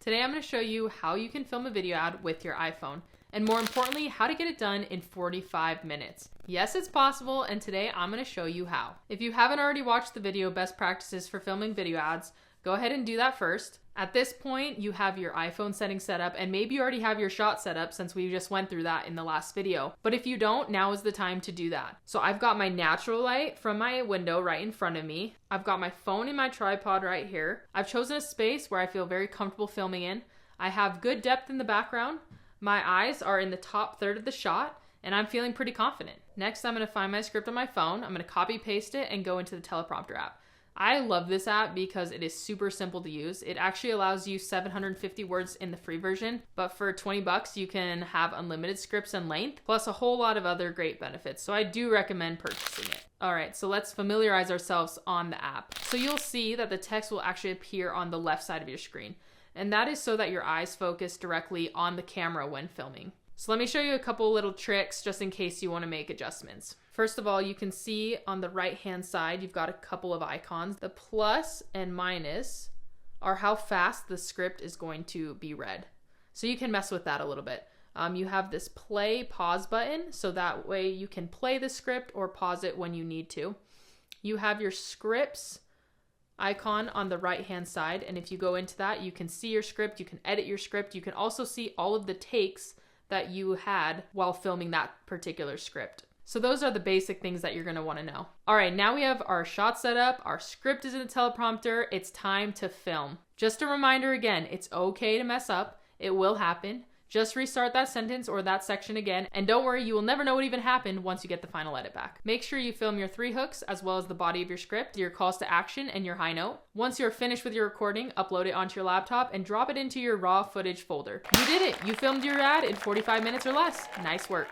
Today I'm going to show you how you can film a video ad with your iPhone, and more importantly, how to get it done in 45 minutes. Yes, it's possible, and today I'm going to show you how. If you haven't already watched the video Best Practices for Filming Video Ads, go ahead and do that first. At this point, you have your iPhone settings set up, and maybe you already have your shot set up since we just went through that in the last video. But if you don't, now is the time to do that. So I've got my natural light from my window right in front of me. I've got my phone in my tripod right here. I've chosen a space where I feel very comfortable filming in. I have good depth in the background. My eyes are in the top third of the shot, and I'm feeling pretty confident. Next, I'm going to find my script on my phone. I'm going to copy paste it and go into the teleprompter app. I love this app because it is super simple to use. It actually allows you 750 words in the free version, but for 20 bucks, you can have unlimited scripts and length, plus a whole lot of other great benefits. So I do recommend purchasing it. All right, so let's familiarize ourselves on the app. So you'll see that the text will actually appear on the left side of your screen, and that is so that your eyes focus directly on the camera when filming. So let me show you a couple little tricks just in case you want to make adjustments. First of all, you can see on the right-hand side, you've got a couple of icons. The plus and minus are how fast the script is going to be read. So you can mess with that a little bit. You have this play pause button, so that way you can play the script or pause it when you need to. You have your scripts icon on the right-hand side, and if you go into that, you can see your script, you can edit your script, you can also see all of the takes that you had while filming that particular script. So those are the basic things that you're going to want to know. All right, now we have our shot set up, our script is in the teleprompter, it's time to film. Just a reminder again, it's okay to mess up, it will happen. Just restart that sentence or that section again, and don't worry, you will never know what even happened once you get the final edit back. Make sure you film your 3 hooks as well as the body of your script, your calls to action, and your high note. Once you're finished with your recording, upload it onto your laptop and drop it into your raw footage folder. You did it! You filmed your ad in 45 minutes or less. Nice work.